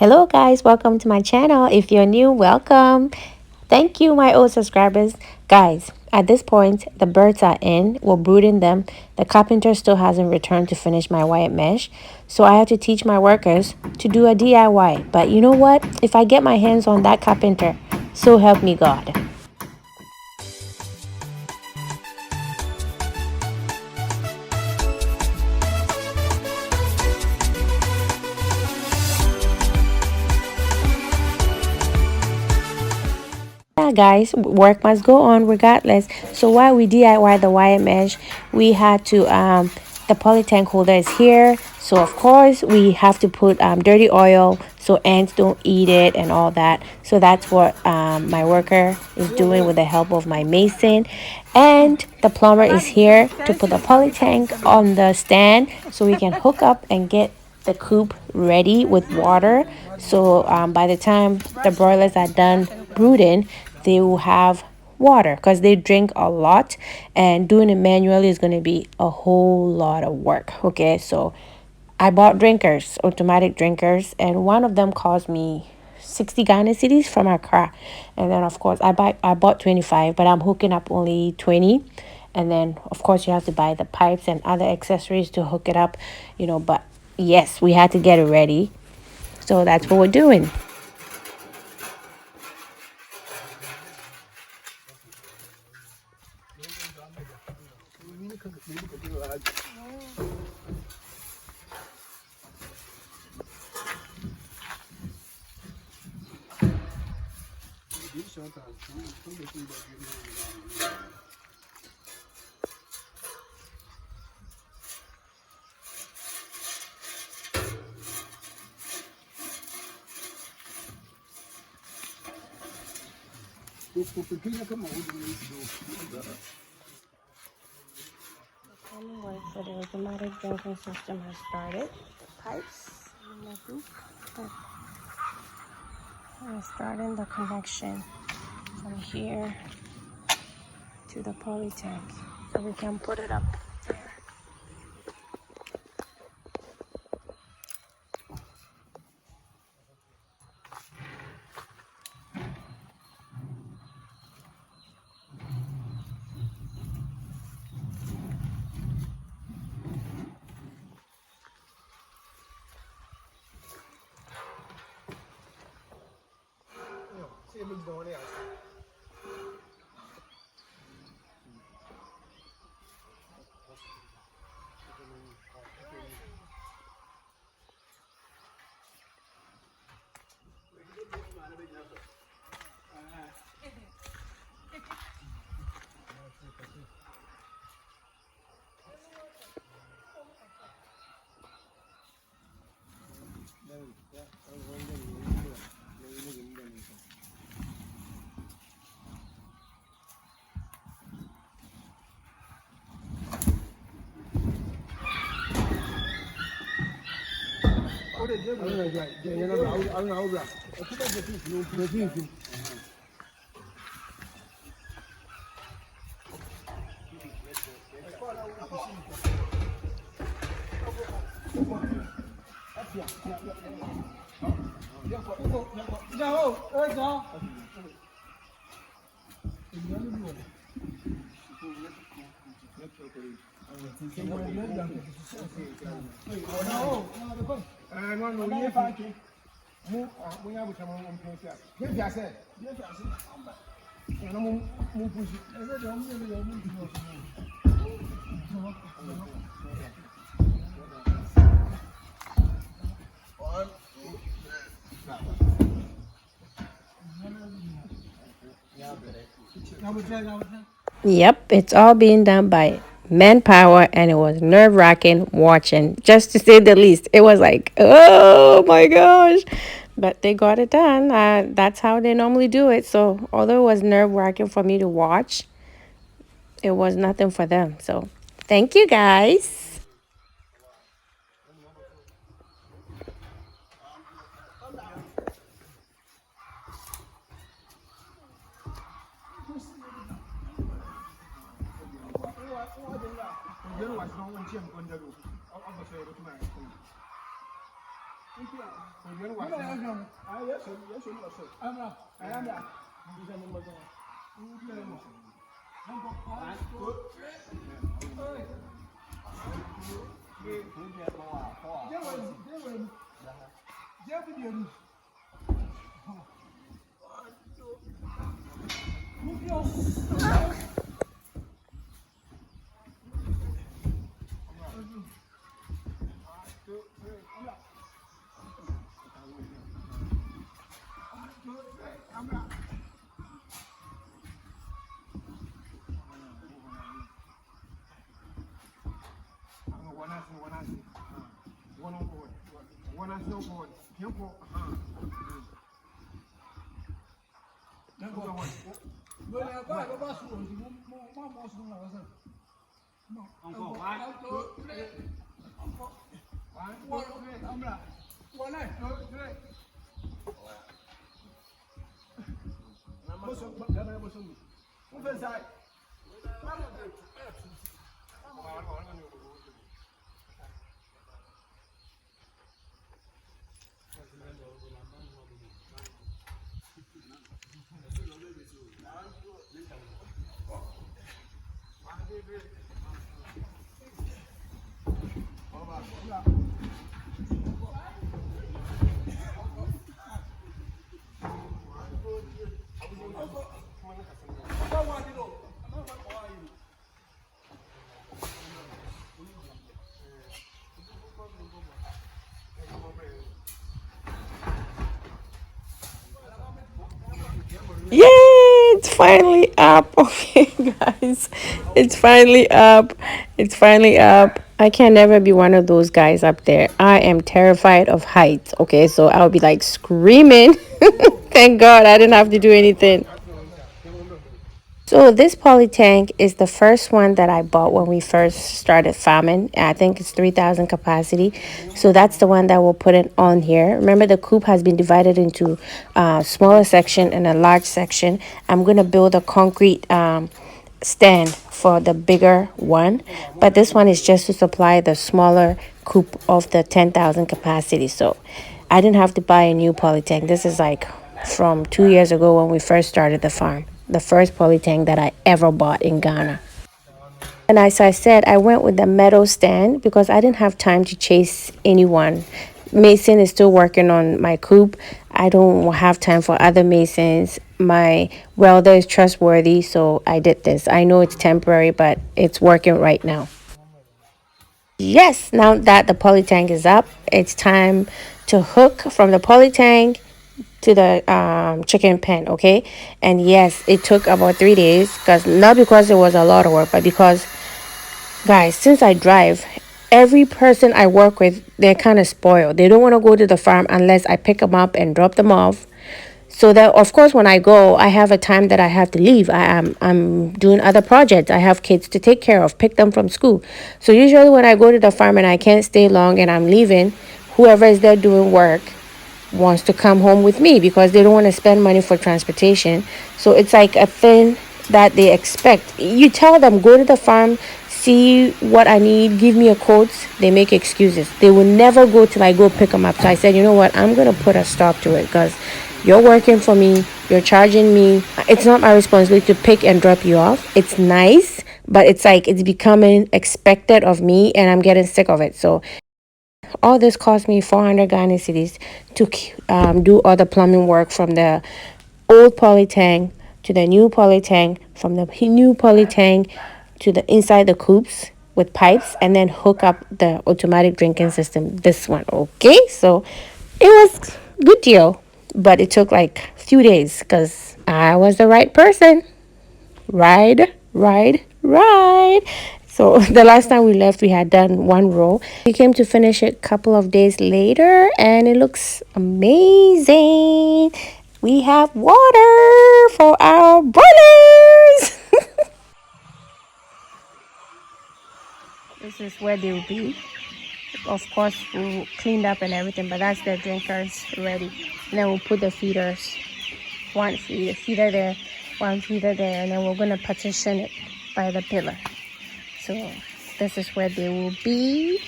Hello guys, welcome to my channel. If you're new, welcome. Thank you my old subscribers. Guys, at this point the birds are in, we're brooding them. The carpenter still hasn't returned to finish my white mesh, so I have to teach my workers to do a DIY. But you know what, if I get my hands on that carpenter, so help me God. Yeah, guys, work must go on regardless. So while we DIY the wire mesh, we had to the poly tank holder is here, so of course we have to put dirty oil so ants don't eat it and all that. So that's what my worker is doing with the help of my mason, and the plumber is here to put the poly tank on the stand so we can hook up and get the coop ready with water. So by the time the broilers are done brooding, they will have water because they drink a lot, and doing it manually is going to be a whole lot of work. Okay, so I bought drinkers, automatic drinkers, and one of them cost me 60 Ghana cedis from Accra. And then of course I bought 25, but I'm hooking up only 20. And then of course you have to buy the pipes and other accessories to hook it up, but yes, we had to get it ready. So that's what we're doing. So the automatic drinking system has started. Pipes in the group. I'm starting the connection from here to the poly tank so we can put it up there. Yep, it's all being done by manpower, and it was nerve-wracking watching, just to say the least. It was like, oh my gosh, but they got it done. That's how they normally do it. So although it was nerve-wracking for me to watch, it was nothing for them. So thank you guys. Yay! It's finally up. Okay, guys. It's finally up. It's finally up. I can never be one of those guys up there. I am terrified of heights. Okay, so I'll be like screaming. Thank God I didn't have to do anything. So this poly tank is the first one that I bought when we first started farming. I think it's 3,000 capacity. So that's the one that we'll put it on here. Remember, the coop has been divided into a smaller section and a large section. I'm going to build a concrete stand for the bigger one, but this one is just to supply the smaller coop of the 10,000 capacity. So I didn't have to buy a new poly tank. This is like from 2 years ago when we first started the farm, the first poly tank that I ever bought in Ghana. And as I said, I went with the metal stand because I didn't have time to chase anyone. Mason is still working on my coop. I don't have time for other masons. My welder is trustworthy, so I did this. I know it's temporary, but it's working right now. Yes, now that the poly tank is up, it's time to hook from the poly tank to the chicken pen. Okay, and yes, it took about 3 days, because not because it was a lot of work, but because, guys, since I drive, every person I work with, they're kind of spoiled. They don't want to go to the farm unless I pick them up and drop them off. So that, of course, when I go, I have a time that I have to leave. I'm doing other projects. I have kids to take care of, pick them from school. So usually when I go to the farm and I can't stay long and I'm leaving, whoever is there doing work wants to come home with me because they don't want to spend money for transportation. So it's like a thing that they expect. You tell them, go to the farm, see what I need, give me a quote. They make excuses. They will never go till I go pick them up. So I said, you know what, I'm going to put a stop to it, because you're working for me, you're charging me. It's not my responsibility to pick and drop you off. It's nice, but it's like it's becoming expected of me and I'm getting sick of it. So all this cost me 400 Ghana cedis to do all the plumbing work, from the old poly tank to the new poly tank, from the new poly tank to the inside the coops with pipes, and then hook up the automatic drinking system, this one. Okay, so it was good deal, but it took like a few days because I was the right person. Ride. So the last time we left, we had done one row. We came to finish it a couple of days later, and it looks amazing. We have water for our broilers. This is where they will be. Of course, we'll clean up and everything, but that's the drinkers ready. And then we'll put the feeders. One feeder there, one feeder there, and then we're going to partition it by the pillar. So this is where they will be.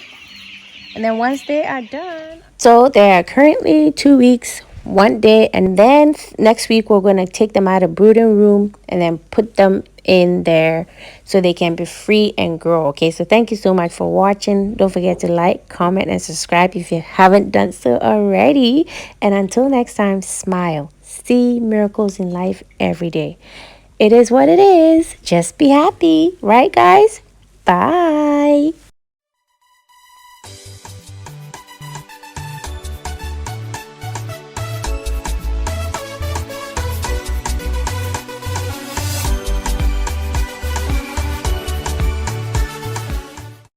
And then once they are done, So they are currently 2 weeks, 1 day, and then next week we're going to take them out of brooding room and then put them in there so they can be free and grow. Okay, so thank you so much for watching. Don't forget to like, comment, and subscribe if you haven't done so already. And until next time, smile. See miracles in life every day. It is what it is. Just be happy, right, guys? Bye.